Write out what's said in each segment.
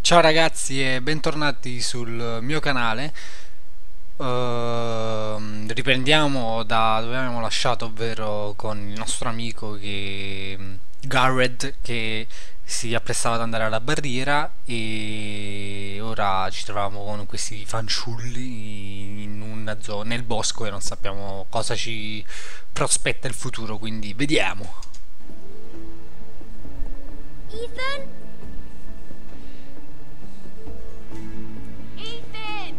Ciao ragazzi e bentornati sul mio canale. Riprendiamo da dove avevamo lasciato, ovvero con il nostro amico Garrett, che si apprestava ad andare alla barriera, e ora ci troviamo con questi fanciulli in una zona, nel bosco, e non sappiamo cosa ci prospetta il futuro, quindi vediamo. Ethan? Ethan!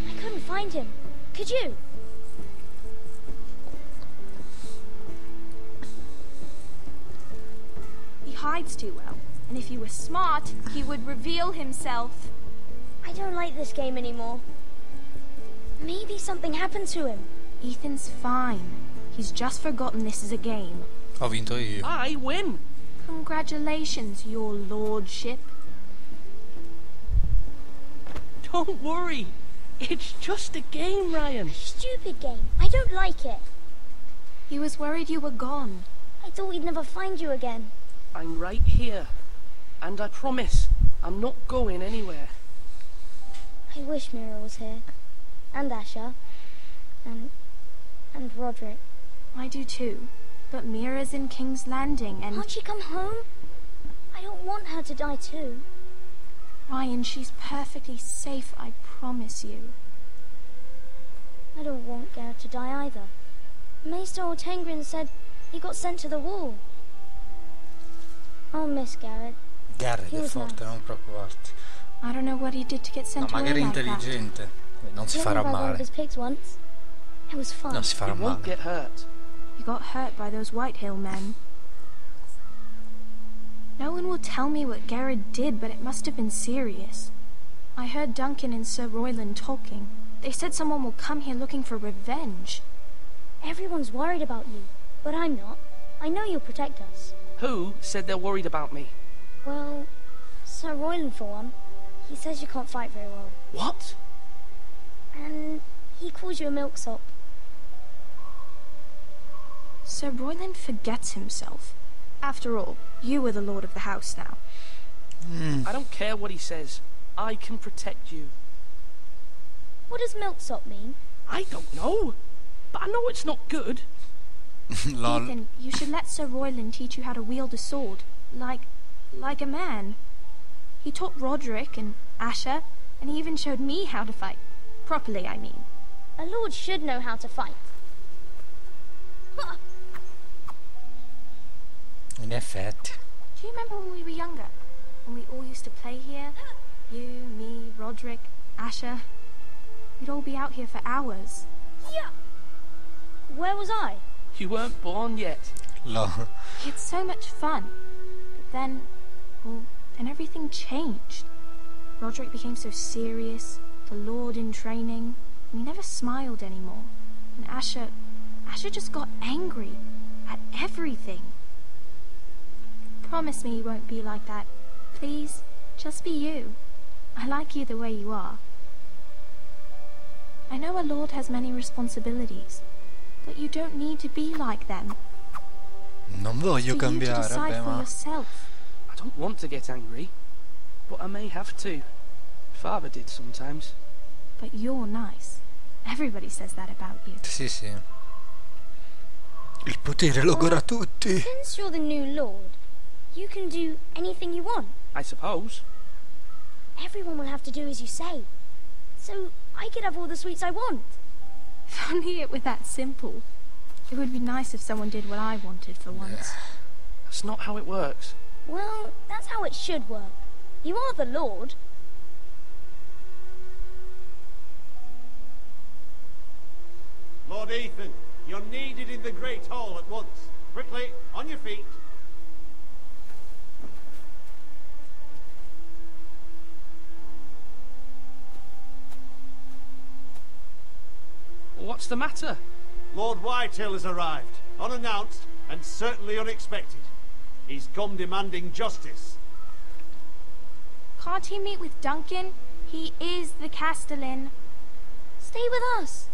I couldn't find him. Could you? He hides too well, and if he were smart, he would reveal himself. I don't like this game anymore. Maybe something happened to him. Ethan's fine. He's just forgotten this is a game. Ho vinto io. I win! Congratulations, your lordship. Don't worry. It's just a game, Ryan. Stupid game. I don't like it. He was worried you were gone. I thought we'd never find you again. I'm right here. And I promise, I'm not going anywhere. I wish Mira was here. And Asher. And Roderick. I do too. But Mira's in King's Landing and... Can't she come home? I don't want her to die too. Ryan, she's perfectly safe, I promise you. I don't want Garrett to die either. Maester Ortengrin said he got sent to the wall. I'll miss Garrett. Garrett è forte, non preoccuparti. I don't know what he did to get sent No, away magari è like that. intelligente. Non si farà One of male. his pigs once. It was fun. Non si farà You won't male. get hurt. You got hurt by those Whitehill men. No one will tell me what Garrett did, but it must have been serious. I heard Duncan and Sir Royland talking. They said someone will come here looking for revenge. Everyone's worried about you, but I'm not. I know you'll protect us. Who said they're worried about me? Well, Sir Royland for one. He says you can't fight very well. What? And he calls you a milksop. Sir Royland forgets himself. After all, you are the lord of the house now. I don't care what he says. I can protect you. What does milksop mean? I don't know. But I know it's not good. Lol. Ethan, you should let Sir Royland teach you how to wield a sword. Like a man. He taught Roderick and Asher, and he even showed me how to fight. Properly, I mean. A lord should know how to fight. In effetti. Do you remember when we were younger? When we all used to play here? You, me, Roderick, Asher. We'd all be out here for hours. Yeah. Where was I? You weren't born yet. Lol. We had so much fun. But then, well, then everything changed. Roderick became so serious, the lord in training, and he never smiled anymore. And Asher just got angry at everything. Promise me you won't be like that. Please, just be you. I like you the way you are. I know a lord has many responsibilities, but you don't need to be like them. Non voglio For you to cambiare, decide vabbè, for ma... yourself. I don't want to get angry. But I may have to. Father did sometimes. But you're nice. Everybody says that about you. Sì, sì. Il potere logora tutti. Since you're the new lord, you can do anything you want. I suppose. Everyone will have to do as you say. So I could have all the sweets I want. If only it were that simple. It would be nice if someone did what I wanted for once. That's not how it works. Well, that's how it should work. You are the lord. Lord Ethan, you're needed in the Great Hall at once. Quickly, on your feet. What's the matter? Lord Whitehill has arrived, unannounced and certainly unexpected. He's come demanding justice. Can't he meet with Duncan? He is the Castellan. Stay with us.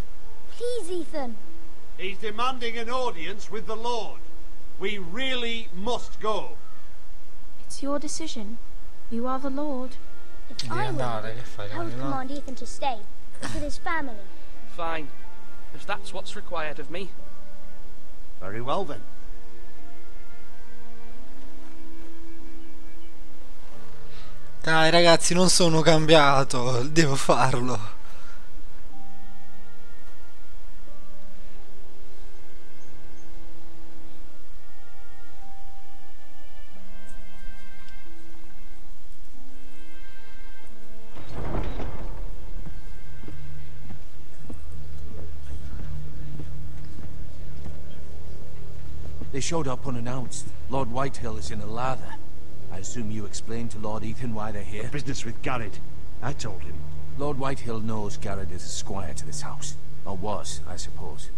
Please, Ethan. He's demanding an audience with the Lord. We really must go. It's your decision. You are the Lord. If Devi I were andare, you, che fai? I would Cammino? command Ethan to stay with his family. Fine. If that's what's required of me. Very well then. Dai ragazzi, non sono cambiato, devo farlo. They showed up unannounced. Lord Whitehill is in a lather. I assume you explained to Lord Ethan why they're here? Business with Garrett. I told him. Lord Whitehill knows Garrett is a squire to this house. Or was, I suppose.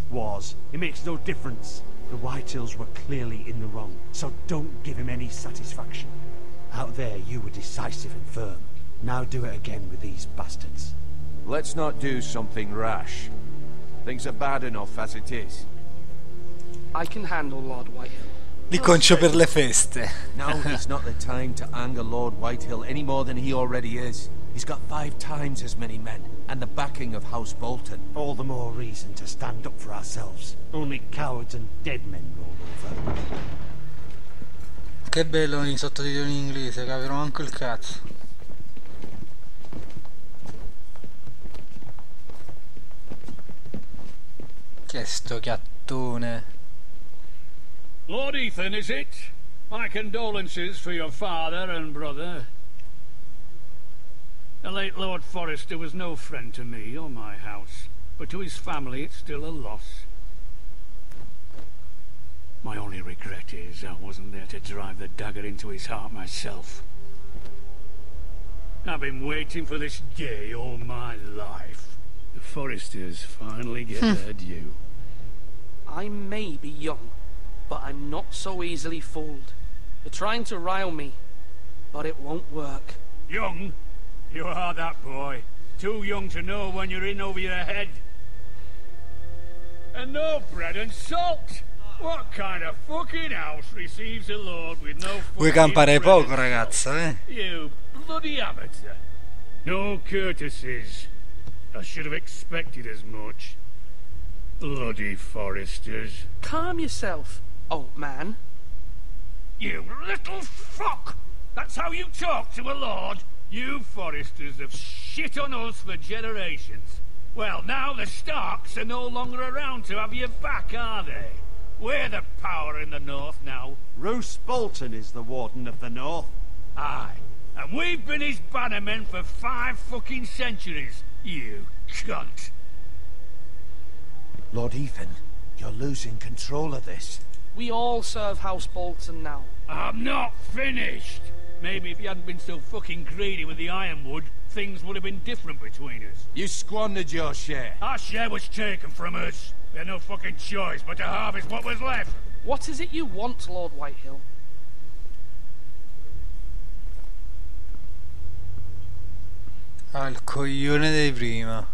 Was. It makes no difference. The Whitehills were clearly in the wrong, so don't give him any satisfaction. Out there you were decisive and firm. Now do it again with these bastards. Let's not do something rash. Things are bad enough as it is. I can handle Lord Whitehill. Li concio per le feste. Now is not the time to anger Lord Whitehill any more than he already is. He's got 5 times as many men, and the backing of House Bolton. All the more reason to stand up for ourselves. Only cowards and dead men roll over. Che bello i sottotitoli in inglese, capirò manco il cazzo. Che è sto chiattone? Lord Ethan, is it? My condolences for your father and brother. The late Lord Forrester was no friend to me or my house, but to his family it's still a loss. My only regret is I wasn't there to drive the dagger into his heart myself. I've been waiting for this day all my life. The Forresters finally get their due. I may be young, but I'm not so easily fooled. You're trying to rile me, but it won't work. Young? You are that boy. Too young to know when you're in over your head. And no bread and salt! What kind of fucking house receives a lord with no Vuoi fucking campare bread poco, and ragazza, eh? You bloody amateur. No courtesies. I should have expected as much. Bloody Forresters. Calm yourself, old man. You little fuck! That's how you talk to a lord? You Forresters have shit on us for generations. Well, now the Starks are no longer around to have your back, are they? We're the power in the north now. Roose Bolton is the Warden of the North. Aye. And we've been his bannermen for 5 fucking centuries. You cunt. Lord Ethan, you're losing control of this. We all serve House Bolton now. I'm not finished. Maybe if you hadn't been so fucking greedy with the ironwood, things would have been different between us. You squandered your share. Our share was taken from us. We had no fucking choice but to harvest what was left. What is it you want, Lord Whitehill? Ah, il coglione dei prima.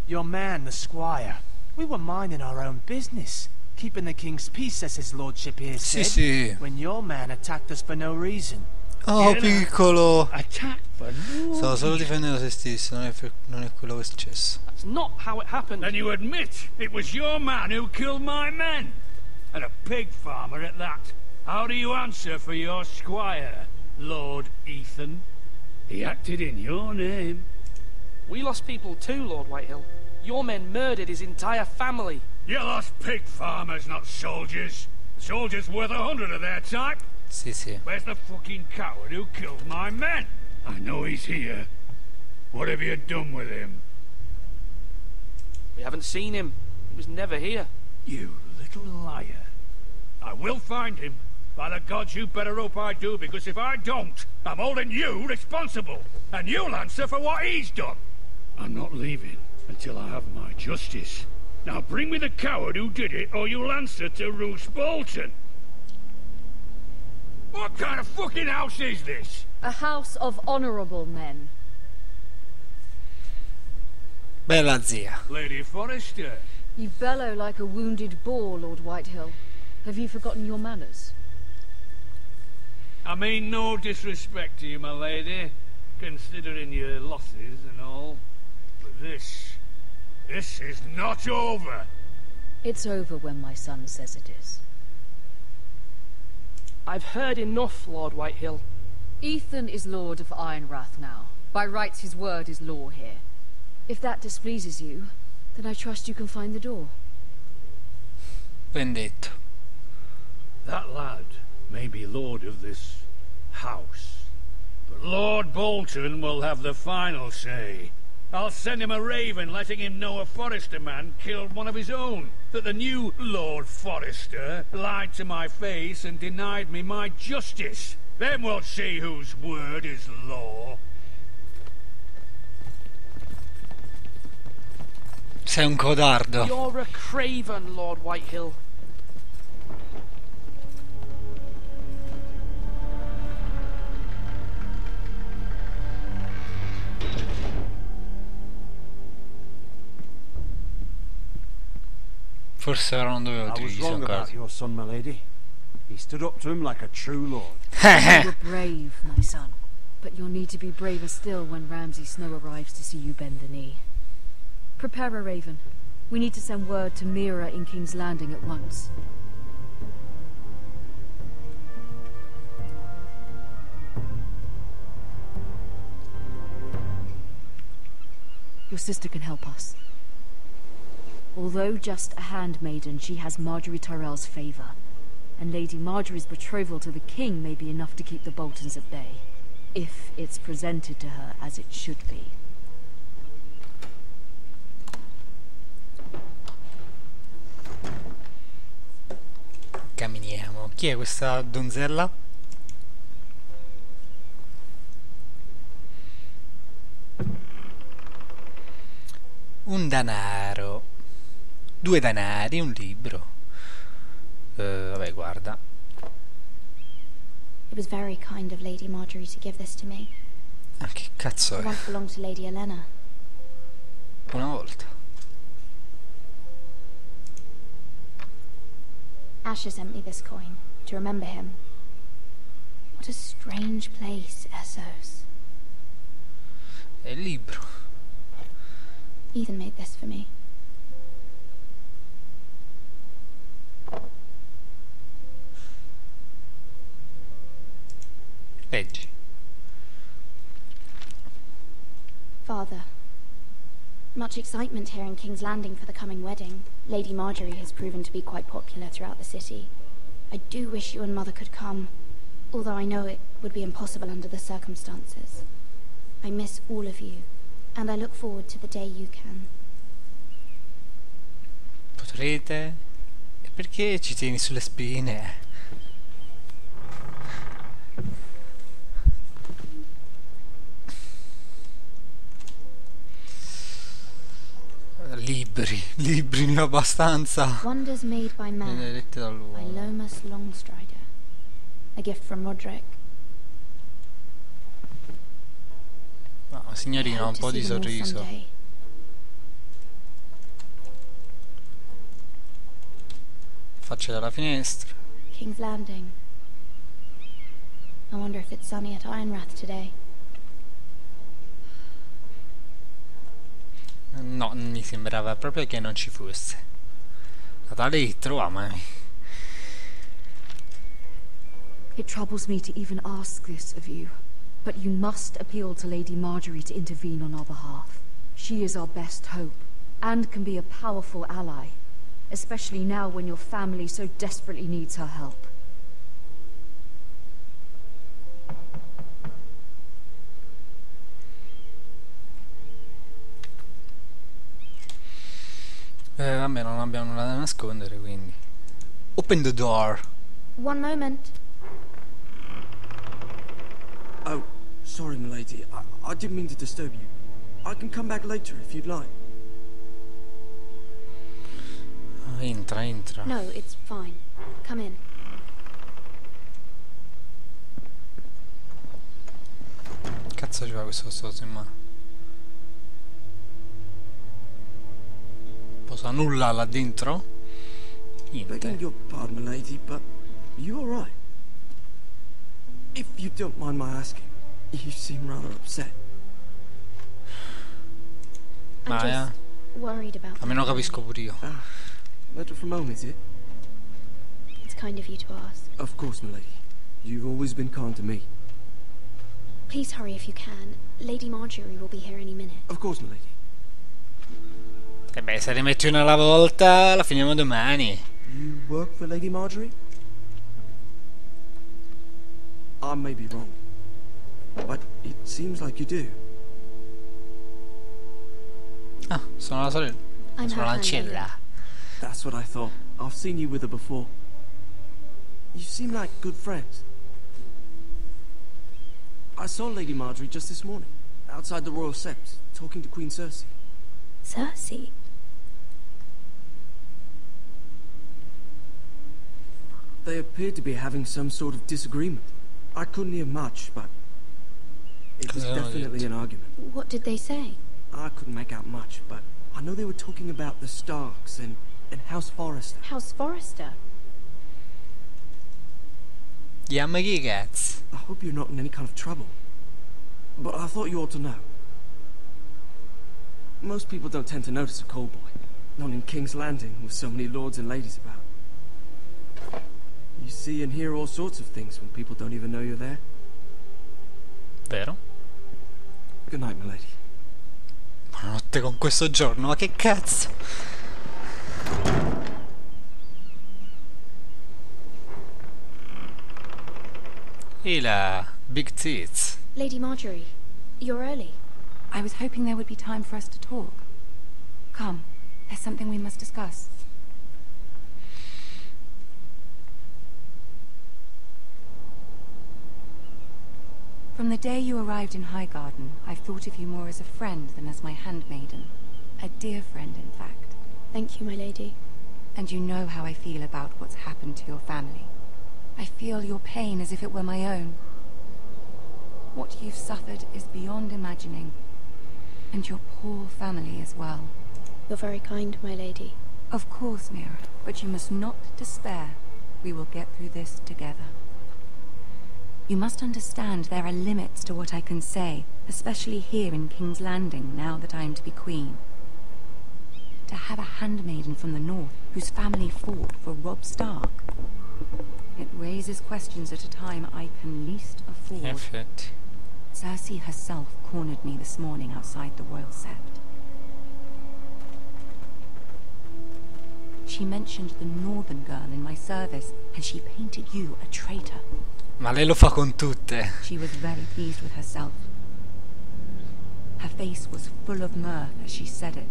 Your man, the squire. We were minding our own business. Keeping the king's peace, as his lordship here Sì, said. sì. When your man attacked us for no reason. Oh, piccolo. Attack for no Stavo solo difendendo se stesso, non è quello che è successo. That's not how it happened. Then you admit it was your man who killed my men. And a pig farmer at that. How do you answer for your squire, Lord Ethan? He acted in your name. We lost people too, Lord Whitehill. Your men murdered his entire family. You lost pig farmers, not soldiers. Soldiers worth 100 of their type. Sì, sì. Where's the fucking coward who killed my men? I know he's here. What have you done with him? We haven't seen him. He was never here. You little liar. I will find him. By the gods, you better hope I do, because if I don't, I'm holding you responsible. And you'll answer for what he's done. I'm not leaving until I have my justice. Now bring me the coward who did it, or you'll answer to Roose Bolton. What kind of fucking house is this? A house of honorable men. Bella zia. Lady Forrester. You bellow like a wounded boar, Lord Whitehill. Have you forgotten your manners? I mean no disrespect to you, my lady, considering your losses and all. But this is not over. It's over when my son says it is. I've heard enough, Lord Whitehill. Ethan is Lord of Ironrath now. By rights his word is law here. If that displeases you, then I trust you can find the door. Vendetto. That lad may be lord of this house, but Lord Bolton will have the final say. I'll send him a raven letting him know a Forrester man killed one of his own, that the new Lord Forrester lied to my face and denied me my justice. Then we'll see whose word is law. Sei un codardo. You're a craven, Lord Whitehill. Forse ora non dovevo I was utilizzare wrong un about caso. your son, my lady. He stood up to him like a true lord. You were brave, my son. But you'll need to be braver still when Ramsay Snow arrives to see you bend the knee. Prepare a raven. We need to send word to Mira in King's Landing at once. Your sister can help us. Although just a handmaiden, she has Marjorie Tyrell's favour. And Lady Marjorie's betrothal to the king may be enough to keep the Boltons at bay. If it's presented to her as it should be. Camminiamo. Chi è questa donzella? Un danaro. 2 danari, un libro. Vabbè, guarda. It was very kind of Lady Marjorie to give this to me. Ah, che cazzo It è? once belonged to Lady Elena. Una volta. Asher sent me this coin to remember him. What a strange place, Essos. È il libro. Ethan made this for me. Leggi. Father, much excitement here in King's Landing for the coming wedding. Lady Marjorie has proven to be quite popular throughout the city. I do wish you and Mother could come, although I know it would be impossible under the circumstances. I miss all of you, and I look forward to the day you can. Potrete? E perché ci tieni sulle spine? Libri ne ho abbastanza. Wonders made by man, Benedette by dall'uomo. Lomas Longstrider. A gift from Roderick. No, signorina, un po' di sorriso. Faccia dalla finestra. King's Landing. I wonder if it's sunny at Ironrath today. No, mi sembrava proprio che non ci fosse. Natale, trovami. It troubles me to even ask this of you, but you must appeal to Lady Marjorie to intervene on our behalf. She is our best hope, and can be a powerful ally, especially now when your family so desperately needs her help. Vabbè, non abbiamo nulla da nascondere, quindi. Open the door. One moment. Oh, sorry, milady. I didn't mean to disturb you. I can come back later if you'd like. Entra, entra. No, it's fine. Come in. Cazzo ci fa questo in mano? Posa nulla là dentro? Begging Niente. your pardon, milady, but you alright? If you don't mind my asking, you seem rather upset. I'm Ma just worried about almeno the capisco pure io. Ah, letter from home, is it? It's kind of you to ask. Of course, milady. You've always been kind to me. Please hurry if you can. Lady Marjorie will be here any minute. Of course, milady. E beh, se ne metti una alla volta, la finiamo domani. You work for Lady Marjorie? I may be wrong, but it seems like you do. Ah, sono la sorella. I'm Sono her l'ancella. That's what I thought. I've seen you with her before. You seem like good friends. I saw Lady Marjorie just this morning, outside the Royal Sept, talking to Queen Cersei. Cersei? They appeared to be having some sort of disagreement. I couldn't hear much, but it was definitely an argument. What did they say? I couldn't make out much, but I know they were talking about the Starks and House Forrester. House Forrester? Yeah, ma che cazzo? I hope you're not in any kind of trouble, but I thought you ought to know. Most people don't tend to notice a call boy, not in King's Landing with so many lords and ladies about. You see and hear all sorts of things when people don't even know you're there. Vero? Good night, milady. Buonanotte con questo giorno, ma che cazzo? E la big tits. Lady Marjorie, you're early. I was hoping there would be time for us to talk. Come, there's something we must discuss. From the day you arrived in Highgarden, I've thought of you more as a friend than as my handmaiden. A dear friend, in fact. Thank you, my lady. And you know how I feel about what's happened to your family. I feel your pain as if it were my own. What you've suffered is beyond imagining. And your poor family as well. You're very kind, my lady. Of course, Mira, but you must not despair. We will get through this together. You must understand there are limits to what I can say, especially here in King's Landing, now that I am to be queen. To have a handmaiden from the north whose family fought for Robb Stark. It raises questions at a time I can least afford. Effetti. Cersei herself cornered me this morning outside the Royal Sept. She mentioned the northern girl in my service, and she painted you a traitor. Ma lei lo fa con tutte. She was very pleased with herself. Her face was full of mirth as she said it.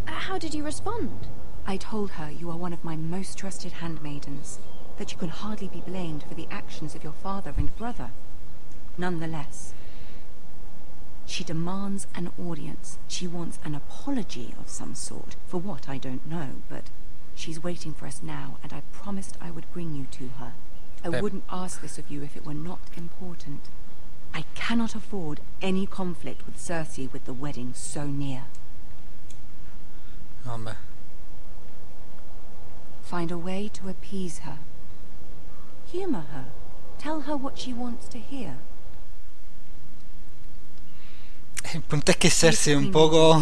How did you respond? I told her you are one of my most trusted handmaidens, that you can hardly be blamed for the actions of your father and brother. Nonetheless, she demands an audience. She wants an apology of some sort, for what I don't know, but she's waiting for us now, and I promised I would bring you to her. I wouldn't ask this of you if it were not important. I cannot afford any conflict with Cersei with the wedding so near. Vabbè. Find a way to appease her. Humor her. Tell her what she wants to hear. Il punto è che Cersei è un poco...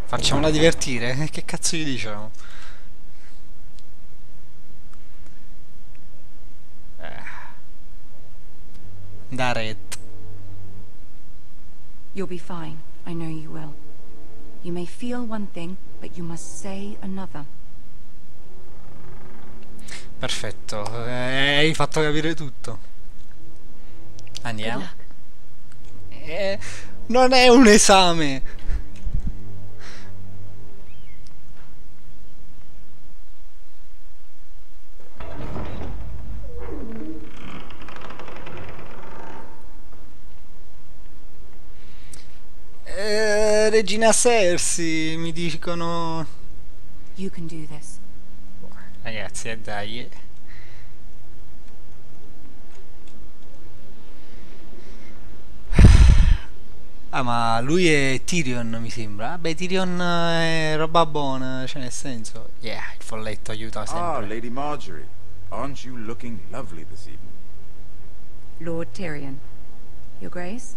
Facciamola divertire? Che cazzo gli diciamo? Daret. You'll be fine. I know you will. You may feel one thing, but you must say another. Perfetto, hai fatto capire tutto. Andiamo. Non è un esame. Regina Cersei, mi dicono. You can do this. Ragazzi, dai. Ah, ma lui è Tyrion, mi sembra. Vabbè, Tyrion è roba buona, cioè nel senso. Yeah, il folletto aiuta Ah, sempre. Lady Marjorie. Aren't you looking lovely this evening? Lord Tyrion. Your Grace?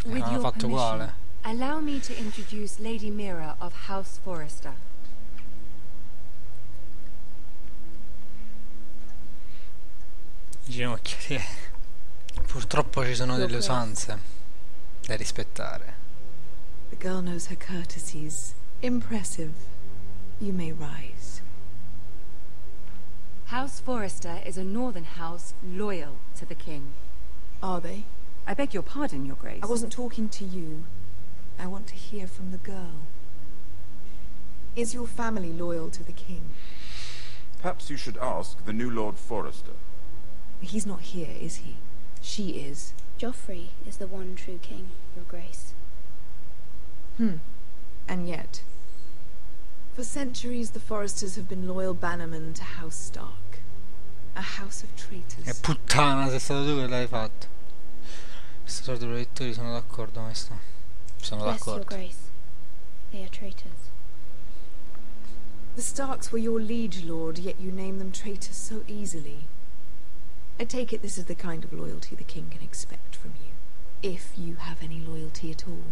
With Hanno your fatto permission, uguale. allow me to introduce Lady Mira of House Forrester. Ginocchia, sì. Purtroppo ci sono delle usanze da rispettare. The girl knows her courtesies. Impressive. You may rise. House Forrester is a northern house loyal to the king. Are they? I beg your pardon, Your Grace. I wasn't talking to you. I want to hear from the girl. Is your family loyal to the king? Perhaps you should ask the new Lord Forrester. He's not here, is he? She is. Joffrey is the one true king, Your Grace. And yet, for centuries the Forresters have been loyal bannermen to House Stark. A house of traitors. E puttana, sei stato tu che l'hai fatto. Questi soldi protettori, sono d'accordo, maestro. Sono Yes, Your d'accordo. Grace. They are traitors. The Starks were your liege lord, yet you name them traitors so easily. I take it this is the kind of loyalty the king can expect from you, if you have any loyalty at all.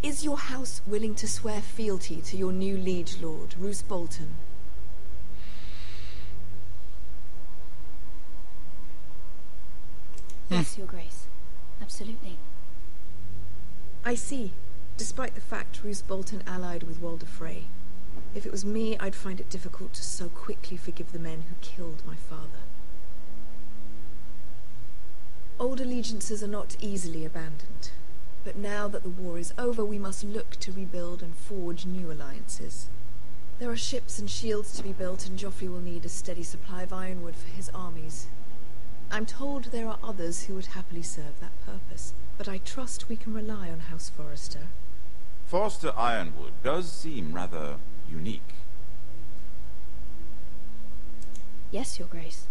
Is your house willing to swear fealty to your new liege lord, Roose Bolton? Yes, Your Grace. Absolutely. I see. Despite the fact Roose Bolton allied with Walder Frey. If it was me, I'd find it difficult to so quickly forgive the men who killed my father. Old allegiances are not easily abandoned. But now that the war is over, we must look to rebuild and forge new alliances. There are ships and shields to be built, and Joffrey will need a steady supply of ironwood for his armies. I'm told there are others who would happily serve that purpose, but I trust we can rely on House Forrester. Forrester Ironwood does seem rather unique. Yes, Your Grace.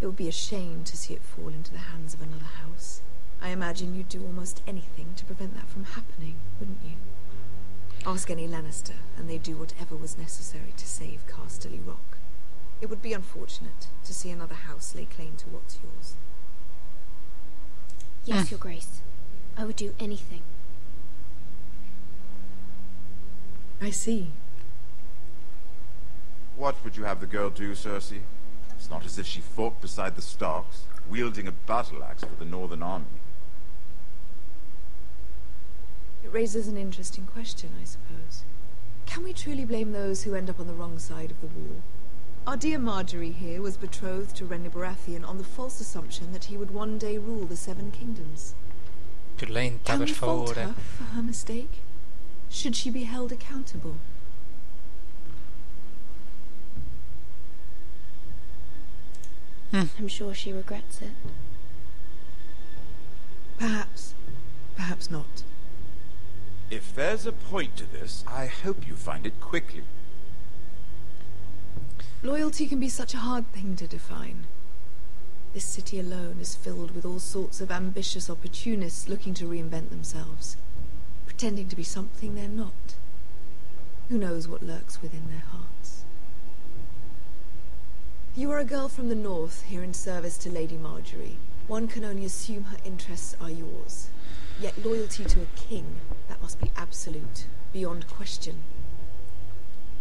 It would be a shame to see it fall into the hands of another house. I imagine you'd do almost anything to prevent that from happening, wouldn't you? Ask any Lannister, and they'd do whatever was necessary to save Casterly Rock. It would be unfortunate to see another house lay claim to what's yours. Yes, Your Grace. I would do anything. I see. What would you have the girl do, Cersei? It's not as if she fought beside the Starks, wielding a battle axe for the Northern Army. It raises an interesting question, I suppose. Can we truly blame those who end up on the wrong side of the war? Our dear Marjorie here was betrothed to Renly Baratheon on the false assumption that he would one day rule the Seven Kingdoms. Più lenta, Can per we fault favore. her for her mistake? Should she be held accountable? I'm sure she regrets it. Perhaps. Perhaps not. If there's a point to this, I hope you find it quickly. Loyalty can be such a hard thing to define. This city alone is filled with all sorts of ambitious opportunists looking to reinvent themselves, pretending to be something they're not. Who knows what lurks within their hearts? You are a girl from the north, here in service to Lady Marjorie. One can only assume her interests are yours. Yet loyalty to a king, that must be absolute, beyond question.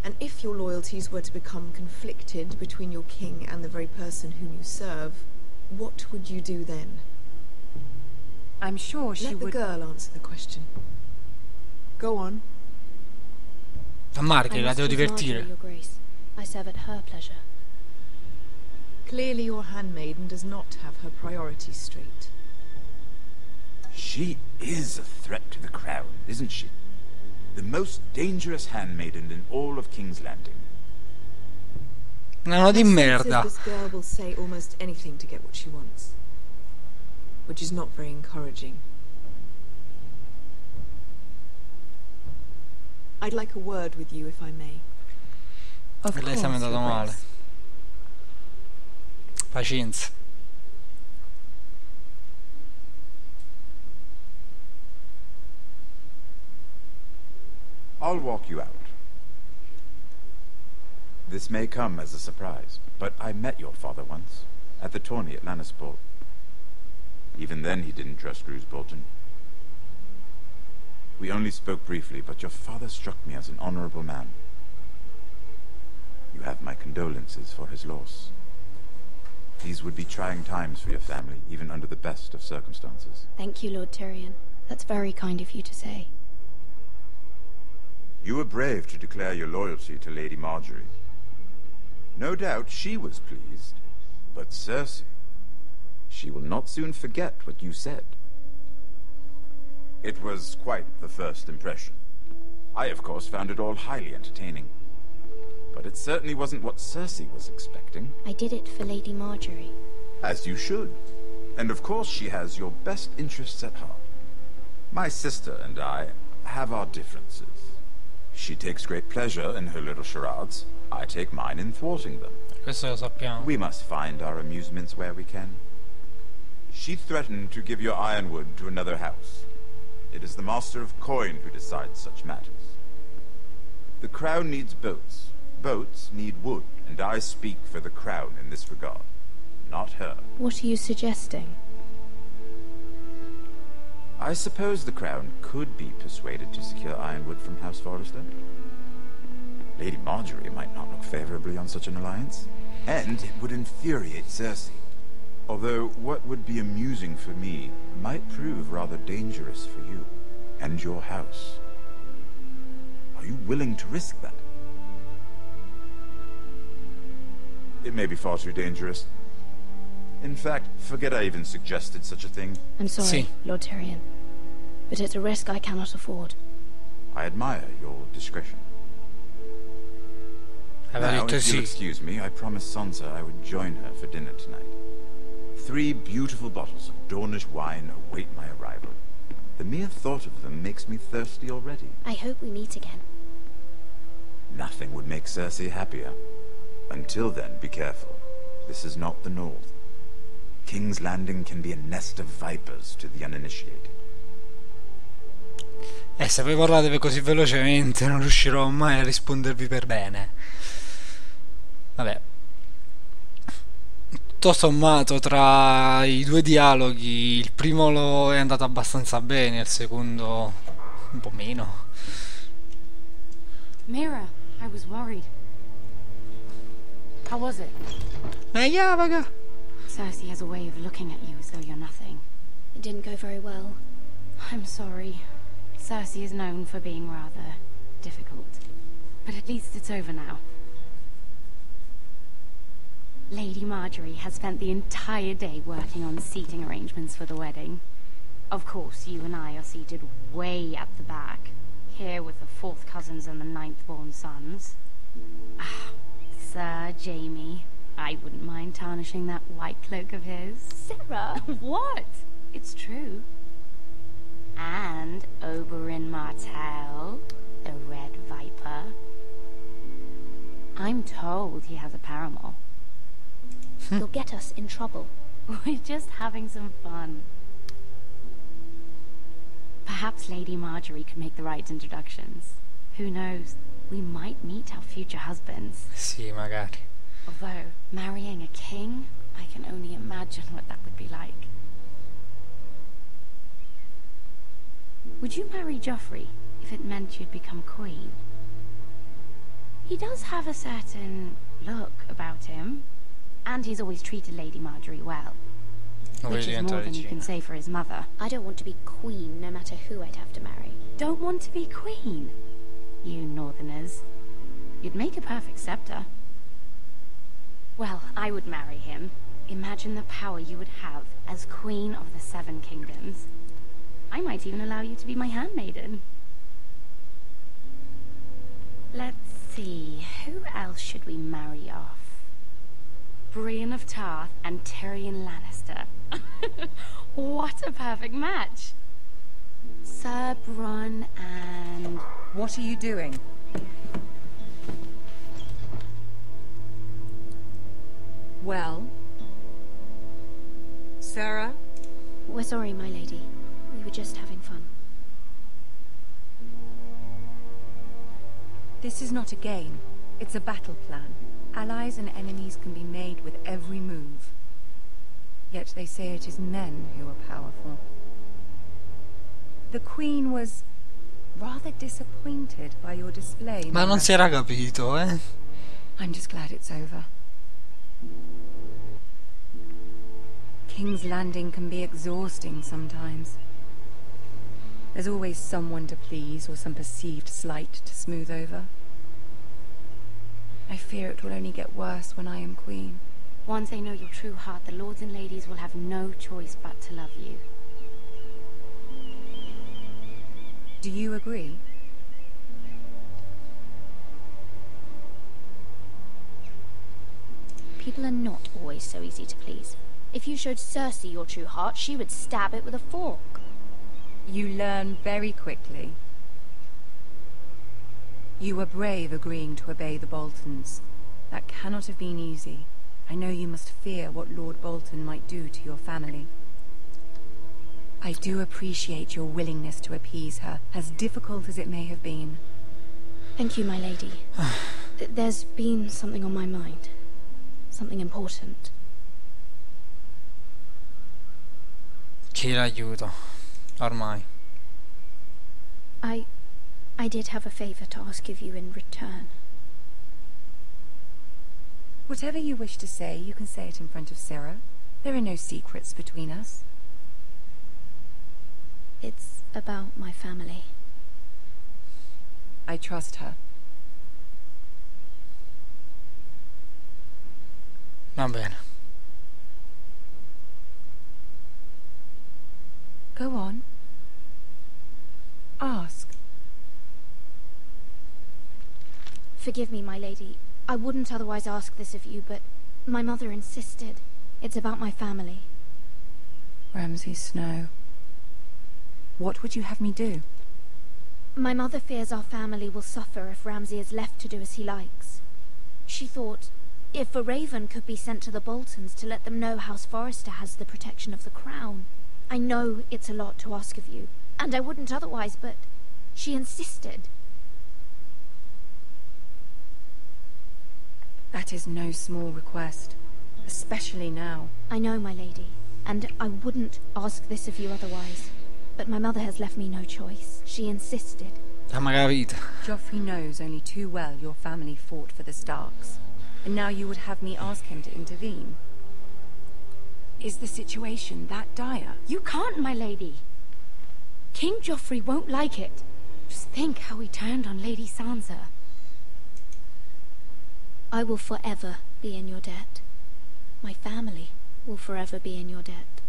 And if your loyalties were to become conflicted between your king and the very person whom you serve, what would you do then? I'm sure she Let would... the girl answer the question. Go on. A Marghe, I la must devo choose Marjorie, divertire. Your Grace. I serve at her pleasure. Clearly your handmaiden does not have her priorities straight. She is a threat to the crown, isn't she? The most dangerous handmaiden in all of King's Landing. No, di My sense is merda. This girl will say almost anything to get what she wants. Which is not very encouraging. I'd like a word with you, if I may. Of Lei si è course, andato Your male. Grace. Pazienza. I'll walk you out. This may come as a surprise, but I met your father once, at the tourney at Lannisport. Even then he didn't trust Roose Bolton. We only spoke briefly, but your father struck me as an honorable man. You have my condolences for his loss. These would be trying times for your family, even under the best of circumstances. Thank you, Lord Tyrion. That's very kind of you to say. You were brave to declare your loyalty to Lady Marjorie. No doubt she was pleased, but Cersei, she will not soon forget what you said. It was quite the first impression. I, of course, found it all highly entertaining. But it certainly wasn't what Cersei was expecting. I did it for Lady Marjorie. As you should. And of course she has your best interests at heart. My sister and I have our differences. She takes great pleasure in her little charades. I take mine in thwarting them. Questo lo sappiamo. We must find our amusements where we can. She threatened to give your ironwood to another house. It is the Master of Coin who decides such matters. The crown needs boats. Boats need wood, and I speak for the crown in this regard, not her. What are you suggesting? I suppose the crown could be persuaded to secure ironwood from House Forrester. Lady Marjorie might not look favorably on such an alliance, and it would infuriate Cersei. Although what would be amusing for me might prove rather dangerous for you and your house. Are you willing to risk that? It may be far too dangerous. In fact, forget I even suggested such a thing. I'm sorry, Lord Tyrion, but it's a risk I cannot afford. I admire your discretion. Now, if you'll excuse me, I promised Sansa I would join her for dinner tonight. 3 beautiful bottles of Dornish wine await my arrival. The mere thought of them makes me thirsty already. I hope we meet again. Nothing would make Cersei happier. Until then, be careful. This is not the North. King's Landing can be a nest of vipers to the uninitiated. Se voi parlate così velocemente non riuscirò mai a rispondervi per bene. Vabbè. Tutto sommato, tra i 2 dialoghi, il primo è andato abbastanza bene, il secondo un po' meno. Mira, I was worried. How was it? Yeah, vaga. Cersei has a way of looking at you as though you're nothing. It didn't go very well. I'm sorry. Cersei is known for being rather difficult. But at least it's over now. Lady Marjorie has spent the entire day working on seating arrangements for the wedding. Of course, you and I are seated way at the back, here with the 4th cousins and the 9th-born sons. Ah, Sir Jaime, I wouldn't mind tarnishing that white cloak of his. Sarah! What? It's true. And Oberyn Martell, the Red Viper. I'm told he has a paramour. You'll get us in trouble. We're just having some fun. Perhaps Lady Marjorie could make the right introductions. Who knows? We might meet our future husbands. Sì, magari. Although, marrying a king, I can only imagine what that would be like. Would you marry Joffrey if it meant you'd become queen? He does have a certain look about him, and he's always treated Lady Marjorie well. Which is more than you can say for his mother. I don't want to be queen, no matter who I'd have to marry. Don't want to be queen? You northerners. You'd make a perfect scepter. Well, I would marry him. Imagine the power you would have as Queen of the 7 Kingdoms. I might even allow you to be my handmaiden. Let's see, who else should we marry off? Brienne of Tarth and Tyrion Lannister. What a perfect match! Sir Bronn and... What are you doing? Well? Sarah? We're sorry, my lady. We were just having fun. This is not a game. It's a battle plan. Allies and enemies can be made with every move. Yet they say it is men who are powerful. The Queen was rather disappointed by your display. Ma non si era capito, eh? I'm just glad it's over. King's Landing can be exhausting sometimes. There's always someone to please or some perceived slight to smooth over. I fear it will only get worse when I am queen. Once they know your true heart, the lords and ladies will have no choice but to love you. Do you agree? People are not always so easy to please. If you showed Cersei your true heart, she would stab it with a fork. You learn very quickly. You were brave agreeing to obey the Boltons. That cannot have been easy. I know you must fear what Lord Bolton might do to your family. I do appreciate your willingness to appease her, as difficult as it may have been. Thank you, my lady. There's been something on my mind. Something important. Chiedi aiuto. Ormai. I did have a favor to ask of you in return. Whatever you wish to say, you can say it in front of Sarah. There are no secrets between us. It's about my family. I trust her. Va bene. Go on. Ask. Forgive me, my lady. I wouldn't otherwise ask this of you, but my mother insisted. It's about my family. Ramsay Snow. What would you have me do? My mother fears our family will suffer if Ramsay is left to do as he likes. She thought, if a raven could be sent to the Boltons to let them know House Forrester has the protection of the crown. I know it's a lot to ask of you, and I wouldn't otherwise, but she insisted. That is no small request, especially now. I know, my lady, and I wouldn't ask this of you otherwise. But my mother has left me no choice. She insisted. Joffrey knows only too well your family fought for the Starks, and now you would have me ask him to intervene. Is the situation that dire? You can't, my lady. King Joffrey won't like it. Just think how he turned on Lady Sansa. I will forever be in your debt. My family will forever be in your debt.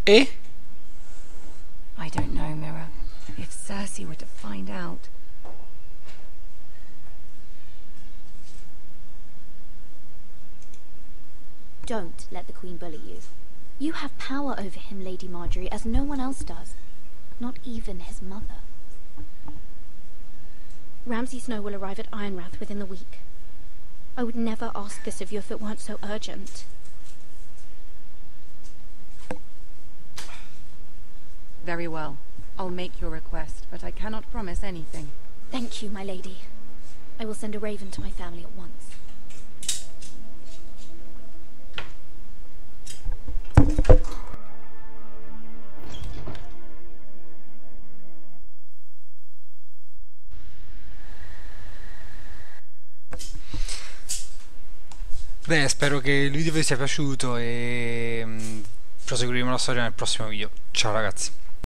Eh? I don't know, Mirror. If Cersei were to find out... Don't let the Queen bully you. You have power over him, Lady Marjorie, as no one else does. Not even his mother. Ramsay Snow will arrive at Ironrath within the week. I would never ask this of you if it weren't so urgent. Very well. I'll make your request, but I cannot promise anything. Thank you, my lady. I will send a raven to my family at once. Beh, spero che il video vi sia piaciuto e proseguiremo la storia nel prossimo video. Ciao ragazzi.